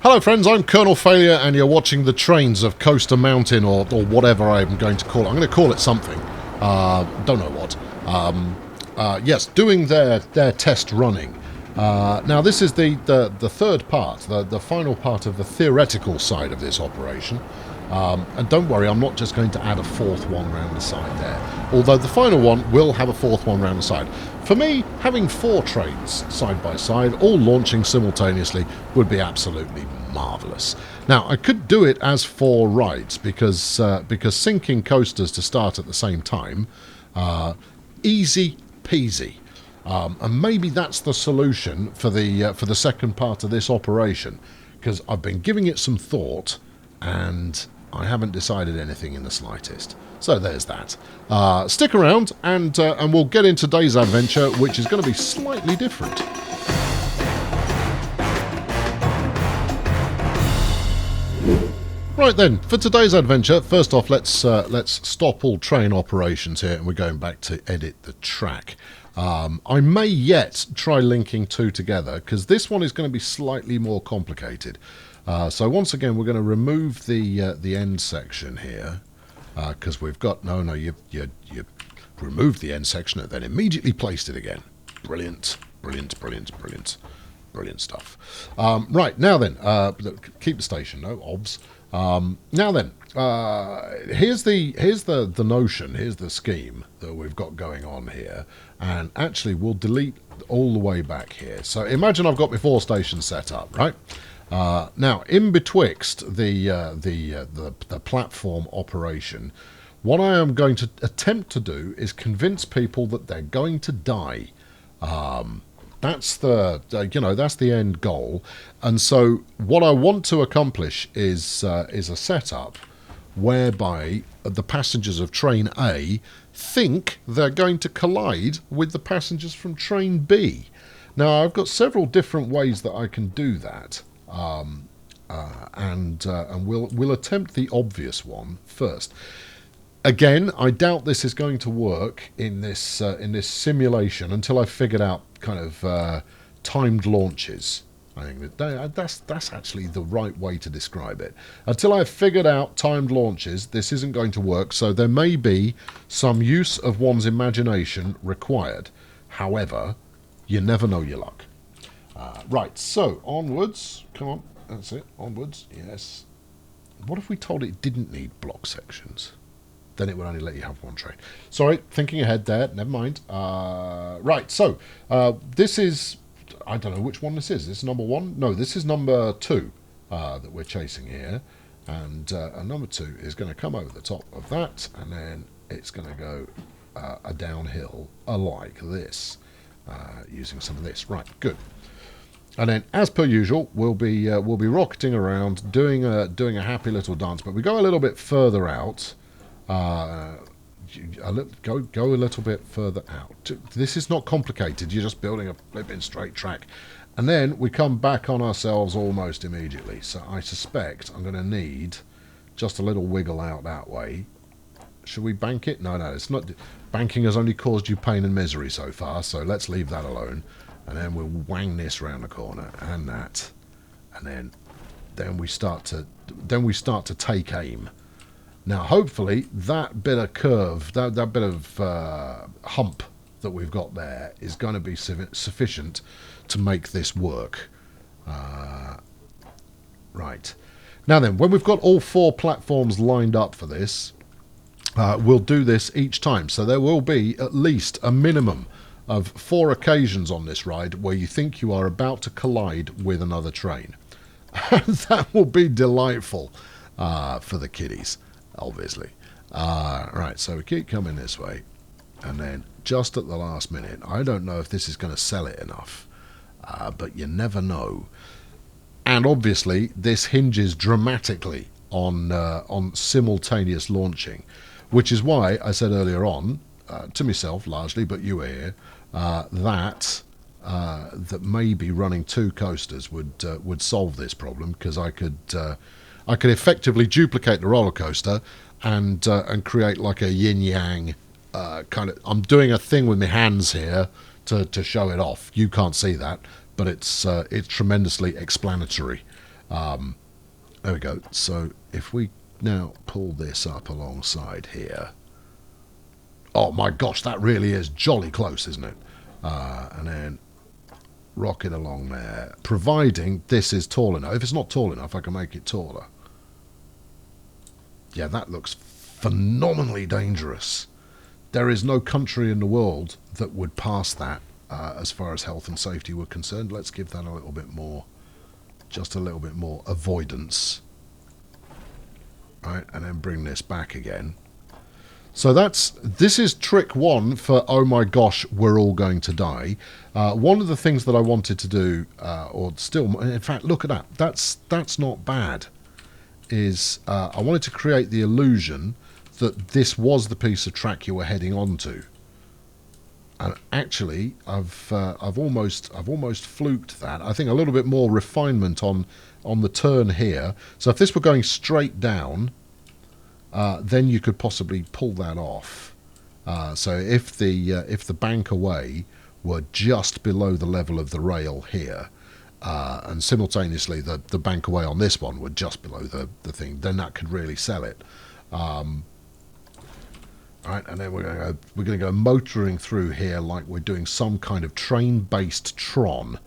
Hello friends, I'm Colonel Failure and you're watching the trains of Coaster Mountain or whatever I'm going to call it. I'm going to call it something. Don't know what. Yes, doing their test running. Now this is the third part, the final part of the theoretical side of this operation. And don't worry, I'm not just going to add a fourth one round the side there. Although the final one will have a fourth one round the side. For me, having 4 trains side by side, all launching simultaneously, would be absolutely marvellous. Now, I could do it as 4 rides, because syncing coasters to start at the same time, easy peasy. And maybe that's the solution for the second part of this operation, because I've been giving it some thought, and I haven't decided anything in the slightest. So there's that. Stick around, and we'll get into today's adventure, which is going to be slightly different. Right then, for today's adventure, first off, let's stop all train operations here, and we're going back to edit the track. I may yet try linking 2 together, because this one is going to be slightly more complicated. So once again, we're going to remove the end section here, because we've got you removed the end section and then immediately placed it again. Brilliant, brilliant, brilliant, brilliant, brilliant stuff. Right now then, keep the station, no obs. Now then, here's the notion, here's the scheme that we've got going on here, and actually we'll delete all the way back here. So imagine I've got my 4 stations set up, right? Now, in betwixt the platform operation, what I am going to attempt to do is convince people that they're going to die. That's that's the end goal. And so, what I want to accomplish is a setup whereby the passengers of train A think they're going to collide with the passengers from train B. Now, I've got several different ways that I can do that. And we'll attempt the obvious one first. Again, I doubt this is going to work in this simulation until I've figured out kind of timed launches. I think that's actually the right way to describe it. Until I've figured out timed launches, this isn't going to work. So there may be some use of one's imagination required. However, you never know your luck. Right, so onwards. Come on, that's it. Onwards, yes. What if we told it didn't need block sections? Then it would only let you have 1 train. Sorry, thinking ahead there. Never mind. Right, so this is... I don't know which one this is. This is number 1? No, this is number 2 that we're chasing here. And number 2 is going to come over the top of that, and then it's going to go a downhill like this, using some of this. Right, good. And then, as per usual, we'll be rocketing around, doing a happy little dance. But we go a little bit further out. Go a little bit further out. This is not complicated. You're just building a flipping straight track, and then we come back on ourselves almost immediately. So I suspect I'm going to need just a little wiggle out that way. Should we bank it? No, it's not. Banking has only caused you pain and misery so far. So let's leave that alone. And then we'll wang this round the corner and that, and then we start to take aim. Now, hopefully, that bit of curve, that bit of hump that we've got there is going to be sufficient to make this work. Right. Now then, when we've got all 4 platforms lined up for this, we'll do this each time. So there will be at least a minimum of 4 occasions on this ride where you think you are about to collide with another train. That will be delightful for the kiddies, obviously. Right, so we keep coming this way, and then just at the last minute, I don't know if this is going to sell it enough, but you never know. And obviously, this hinges dramatically on simultaneous launching, which is why I said earlier on, to myself largely, but you were here, that maybe running 2 coasters would solve this problem, because I could effectively duplicate the roller coaster and create like a yin yang kind of. I'm doing a thing with my hands here to show it off. You can't see that, but it's tremendously explanatory. There we go. So if we now pull this up alongside here. Oh my gosh, that really is jolly close, isn't it? And then rock it along there. Providing this is tall enough. If it's not tall enough, I can make it taller. Yeah, that looks phenomenally dangerous. There is no country in the world that would pass that as far as health and safety were concerned. Let's give that a little bit more, just a little bit more avoidance. Right, and then bring this back again. So this is trick one for oh my gosh, we're all going to die. One of the things that I wanted to do, or still, in fact, look at that. That's not bad. Is I wanted to create the illusion that this was the piece of track you were heading onto. And actually, I've almost fluked that. I think a little bit more refinement on the turn here. So if this were going straight down, then you could possibly pull that off. So if the bank away were just below the level of the rail here, and simultaneously the bank away on this one were just below the thing, then that could really sell it. Right, and then we're going to go motoring through here like we're doing some kind of train-based Tron,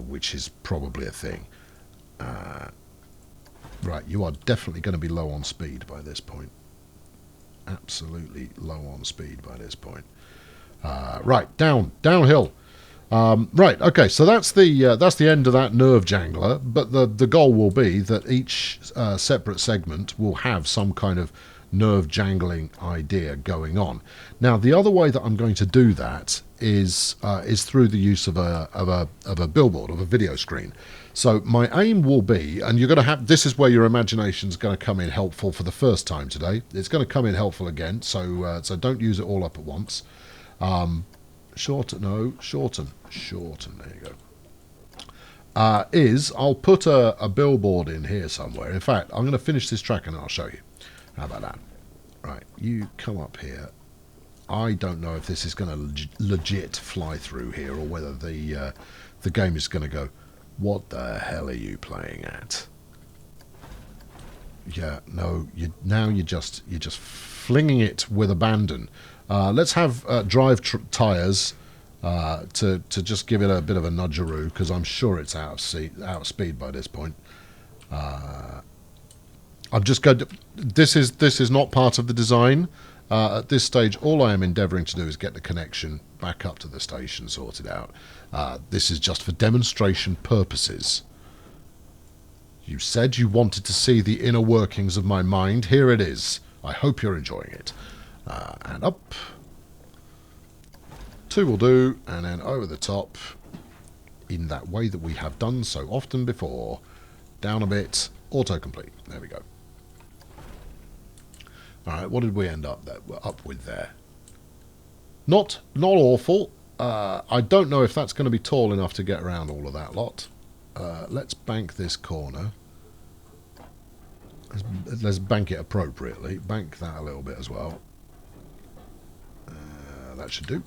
which is probably a thing. Right, you are definitely going to be low on speed by this point. Absolutely low on speed by this point. Right, downhill. Right, okay, so that's the end of that nerve jangler. But the goal will be that each separate segment will have some kind of nerve jangling idea going on. Now, the other way that I'm going to do that is through the use of a billboard, of a video screen. So my aim will be, and you're going to have, this is where your imagination is going to come in helpful for the first time today. It's going to come in helpful again, so don't use it all up at once. Shorten. There you go. I'll put a billboard in here somewhere. In fact, I'm going to finish this track and I'll show you. How about that? Right, you come up here. I don't know if this is going to legit fly through here or whether the game is going to go, what the hell are you playing at? Yeah, no, you're just flinging it with abandon. Let's have drive tyres to just give it a bit of a nudgeroo, because I'm sure it's out of speed by this point. I'm just going to. This is not part of the design. At this stage, all I am endeavouring to do is get the connection back up to the station sorted out. This is just for demonstration purposes. You said you wanted to see the inner workings of my mind. Here it is. I hope you're enjoying it. And up. 2 will do, and then over the top in that way that we have done so often before. Down a bit. Autocomplete. There we go. Alright, what did we end up with there? Not awful. I don't know if that's going to be tall enough to get around all of that lot. Let's bank this corner. Let's bank it appropriately. Bank that a little bit as well. That should do.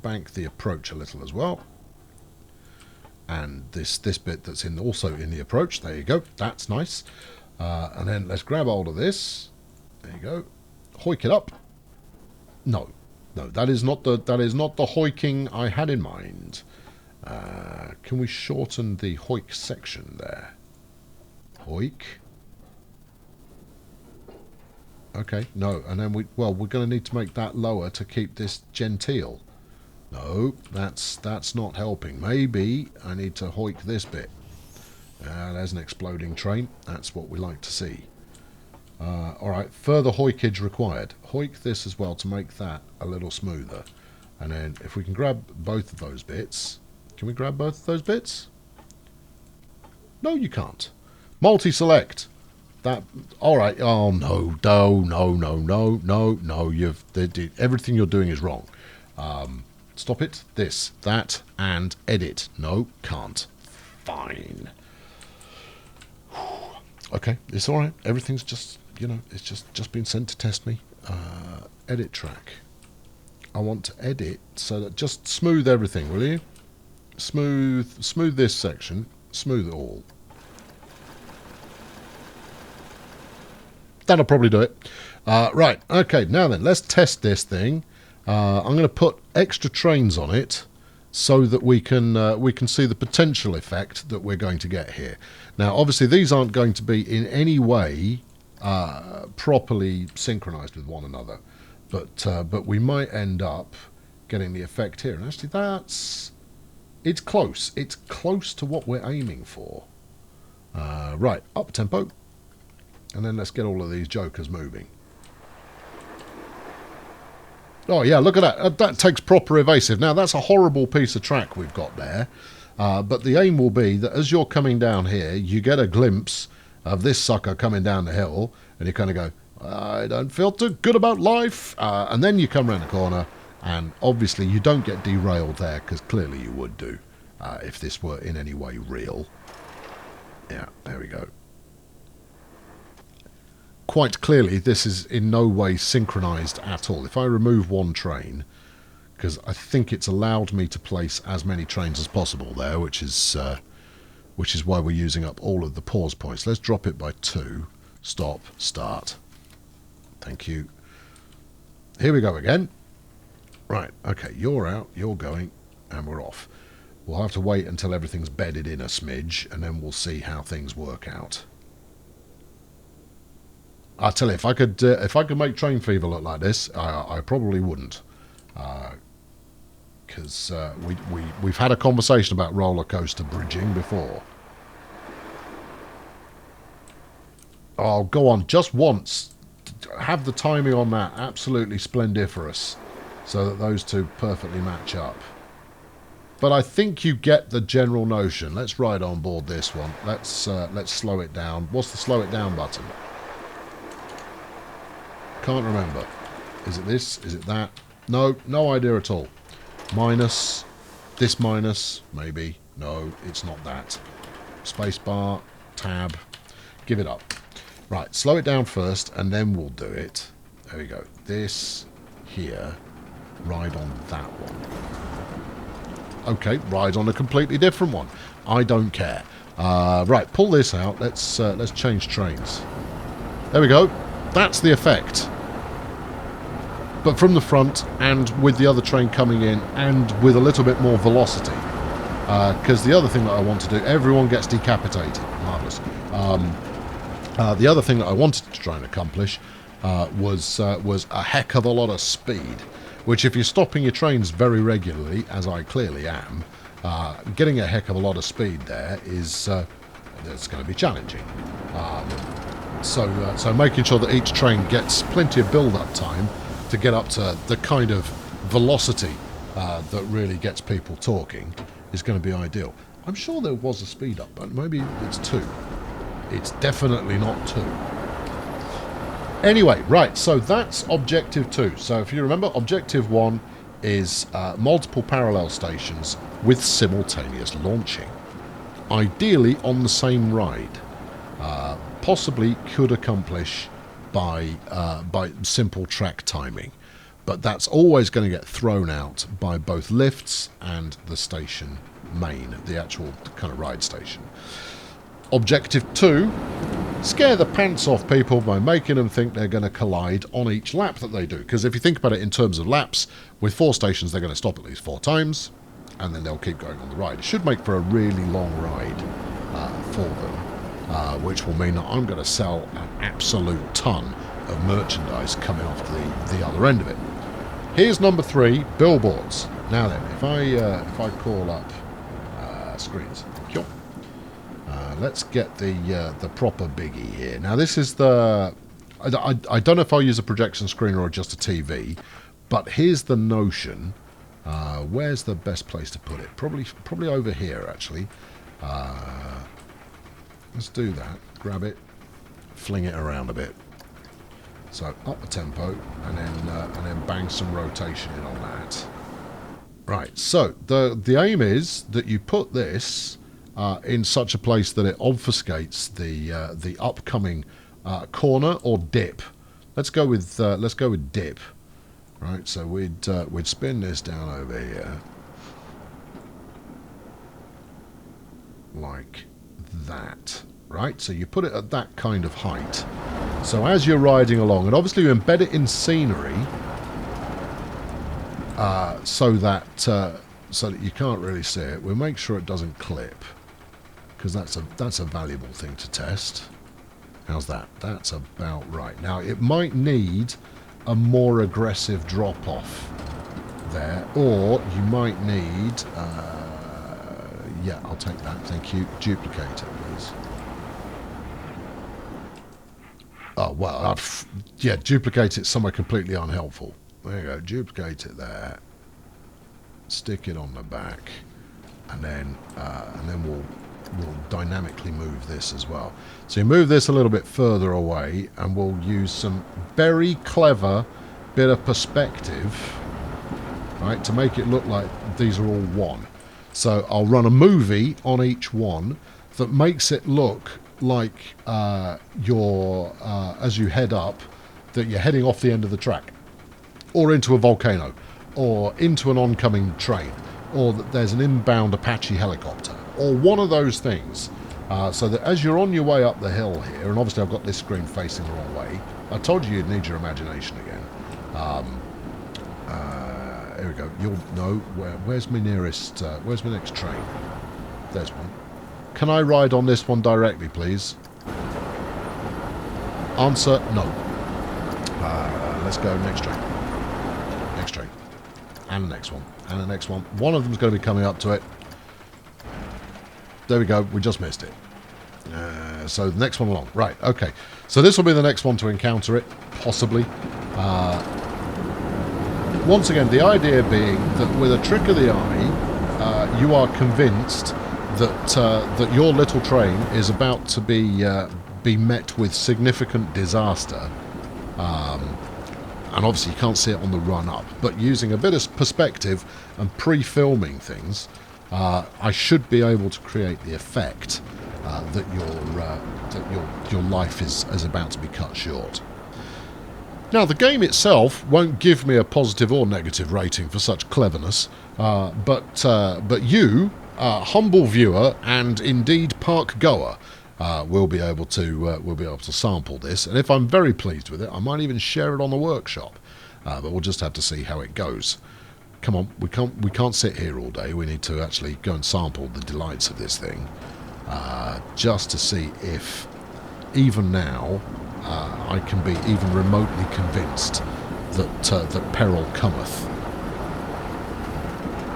Bank the approach a little as well. And this bit that's also in the approach. There you go. That's nice. And then let's grab hold of this. There you go. Hoik it up. No, that is not the hoiking I had in mind. Can we shorten the hoik section there? Hoik. Okay, no, and then we're going to need to make that lower to keep this genteel. No, that's not helping. Maybe I need to hoik this bit. There's an exploding train. That's what we like to see. Alright, further hoikage required. Hoik this as well to make that a little smoother. And then if we can grab both of those bits. Can we grab both of those bits? No, you can't. Multi-select. That, alright. Oh, no. Everything you're doing is wrong. Stop it. This, that, and edit. No, can't. Fine. Okay, it's alright. Everything's just, it's just been sent to test me. Edit track. I want to edit so that just smooth everything, will you? Smooth this section. Smooth it all. that'll probably do it. Right, okay, now then, let's test this thing. I'm going to put extra trains on it so that we can see the potential effect that we're going to get here. Now, obviously, these aren't going to be in any way properly synchronized with one another, but we might end up getting the effect here. And actually, it's close. It's close to what we're aiming for. Right, up tempo, and then let's get all of these jokers moving. Oh yeah, look at that. That takes proper evasive. Now that's a horrible piece of track we've got there. But the aim will be that as you're coming down here, you get a glimpse of this sucker coming down the hill, and you kind of go, I don't feel too good about life. And then you come around the corner, and obviously you don't get derailed there, because clearly you would do if this were in any way real. Yeah, there we go. Quite clearly, this is in no way synchronized at all. If I remove one train, because I think it's allowed me to place as many trains as possible there, which is why we're using up all of the pause points. Let's drop it by 2. Stop, start. Thank you. Here we go again. Right, okay, you're out, you're going, and we're off. We'll have to wait until everything's bedded in a smidge, and then we'll see how things work out. I tell you, if I could make Train Fever look like this, I probably wouldn't, because we've had a conversation about roller coaster bridging before. Oh, go on, just once, have the timing on that absolutely splendiferous, so that those two perfectly match up. But I think you get the general notion. Let's ride on board this one. Let's slow it down. What's the slow it down button? Can't remember. Is it this? Is it that? No idea at all. Minus. This minus. Maybe. No, it's not that. Spacebar. Tab. Give it up. Right, slow it down first, and then we'll do it. There we go. This. Here. Ride on that one. Okay, ride on a completely different one. I don't care. Right, pull this out. Let's change trains. There we go. That's the effect. But from the front, and with the other train coming in, and with a little bit more velocity. Because the other thing that I want to do, everyone gets decapitated. Marvellous. The other thing that I wanted to try and accomplish was a heck of a lot of speed. Which, if you're stopping your trains very regularly, as I clearly am, getting a heck of a lot of speed there is it's going to be challenging. So making sure that each train gets plenty of build-up time to get up to the kind of velocity that really gets people talking is going to be ideal. I'm sure there was a speed up, but maybe it's 2. It's definitely not 2. Anyway, right, so that's Objective 2. So if you remember, Objective 1 is multiple parallel stations with simultaneous launching. Ideally on the same ride. Possibly could accomplish by simple track timing. But that's always going to get thrown out by both lifts and the station main, the actual kind of ride station. Objective 2, scare the pants off people by making them think they're going to collide on each lap that they do. Because if you think about it in terms of laps, with 4 stations they're going to stop at least 4 times, and then they'll keep going on the ride. It should make for a really long ride for them, which will mean that I'm going to sell an absolute ton of merchandise coming off the other end of it. Here's number 3, billboards. Now then, if I call up screens. Sure. Let's get the proper biggie here. Now this is the... I don't know if I'll use a projection screen or just a TV, but here's the notion. Where's the best place to put it? Probably over here, actually. Let's do that. Grab it, fling it around a bit. So up the tempo, and then bang some rotation in on that. Right. So the aim is that you put this in such a place that it obfuscates the upcoming corner or dip. Let's go with dip. Right. So we'd spin this down over here like that. Right. So you put it at that kind of height. So as you're riding along, and obviously you embed it in scenery, so that you can't really see it. We'll make sure it doesn't clip, because that's a valuable thing to test. How's that? That's about right. Now it might need a more aggressive drop off there, or you might need yeah, I'll take that, thank you. Duplicate it, please. Oh well, yeah, duplicate it somewhere completely unhelpful. There you go, duplicate it there, stick it on the back, and then we'll dynamically move this as well. So you move this a little bit further away, and we'll use some very clever bit of perspective, right, to make it look like these are all one. So I'll run a movie on each one that makes it look like you're as you head up, that you're heading off the end of the track, or into a volcano, or into an oncoming train, or that there's an inbound Apache helicopter, or one of those things, so that as you're on your way up the hill here, and obviously I've got this screen facing the wrong way. I told you you'd need your imagination again. Here we go. You'll know where's my nearest. Where's my next train? There's one. Can I ride on this one directly, please? Answer: no. Let's go next train. Next train. And the next one. And the next one. One of them's going to be coming up to it. There we go. We just missed it. So the next one along. Right. Okay. So this will be the next one to encounter it, possibly. Once again, the idea being that with a trick of the eye, you are convinced that that your little train is about to be met with significant disaster, and obviously you can't see it on the run up. But using a bit of perspective and pre-filming things, I should be able to create the effect that your life is about to be cut short. Now, the game itself won't give me a positive or negative rating for such cleverness, but you, humble viewer and indeed park goer, will be able to sample this. And if I'm very pleased with it, I might even share it on the workshop. But we'll just have to see how it goes. Come on, we can't sit here all day. We need to actually go and sample the delights of this thing, just to see if even now. I can be even remotely convinced that peril cometh.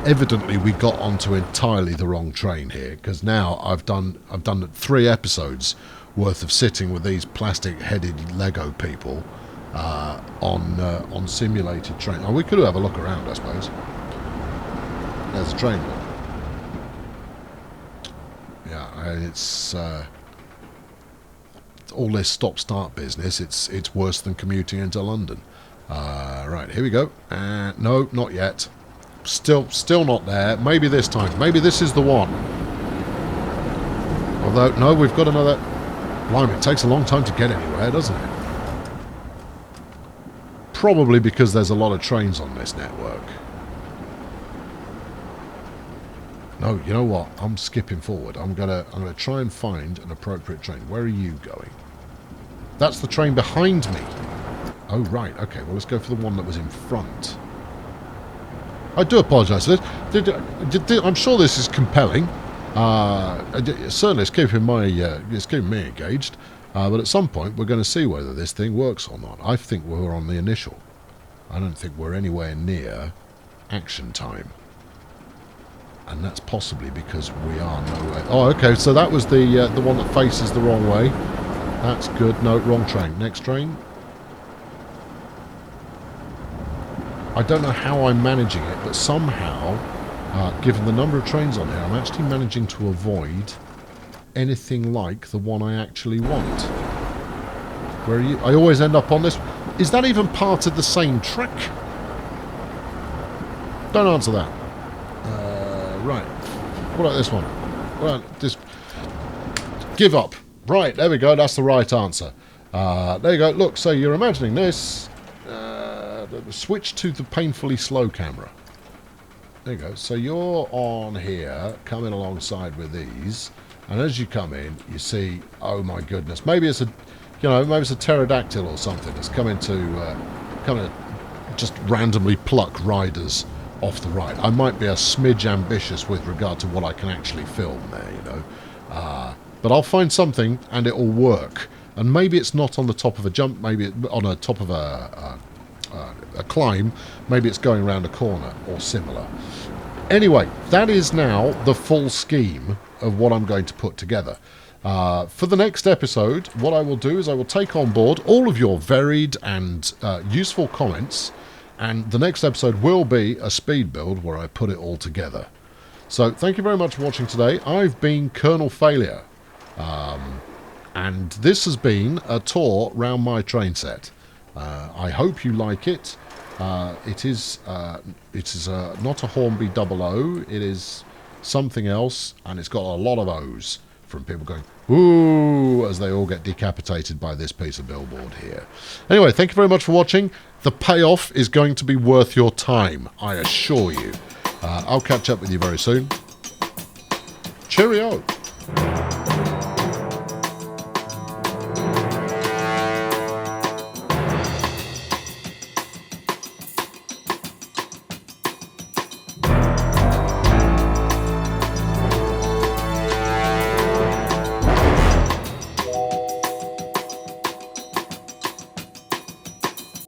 Evidently, we got onto entirely the wrong train here, because now I've done 3 episodes worth of sitting with these plastic-headed Lego people on simulated train. Oh, we could have a look around, I suppose. There's a train. Yeah, and it's. All this stop-start business, it's worse than commuting into London. Right, here we go. No, not yet. Still not there. Maybe this time. Maybe this is the one. Although, no, we've got another... Blimey, it takes a long time to get anywhere, doesn't it? Probably because there's a lot of trains on this network. No, you know what? I'm skipping forward. I'm gonna try and find an appropriate train. Where are you going? That's the train behind me. Oh, right. Okay, well, let's go for the one that was in front. I do apologise for this. I'm sure this is compelling. Certainly it's keeping me engaged. But at some point, we're going to see whether this thing works or not. I think we're on the initial. I don't think we're anywhere near action time. And that's possibly because we are nowhere... Oh, okay, so that was the one that faces the wrong way. That's good. No, wrong train. Next train. I don't know how I'm managing it, but somehow, given the number of trains on here, I'm actually managing to avoid anything like the one I actually want. Where are you? I always end up on this. Is that even part of the same track? Don't answer that. Right. What about this one? Well, just give up. Right, there we go. That's the right answer. There you go. Look, so you're imagining this. Switch to the painfully slow camera. There you go. So you're on here, coming alongside with these. And as you come in, you see, oh my goodness. Maybe it's You know, maybe it's a pterodactyl or something that's coming to just randomly pluck riders off the ride. I might be a smidge ambitious with regard to what I can actually film there, you know. But I'll find something and it will work. And maybe it's not on the top of a jump, maybe on the top of a climb, maybe it's going around a corner or similar. Anyway, that is now the full scheme of what I'm going to put together. For the next episode, what I will do is I will take on board all of your varied and useful comments, and the next episode will be a speed build where I put it all together. So thank you very much for watching today. I've been Colonel Failure, and this has been a tour round my train set. I hope you like it. It is not a Hornby 00, it is something else, and it's got a lot of O's from people going, ooh, as they all get decapitated by this piece of billboard here. Anyway, thank you very much for watching. The payoff is going to be worth your time, I assure you. I'll catch up with you very soon. Cheerio!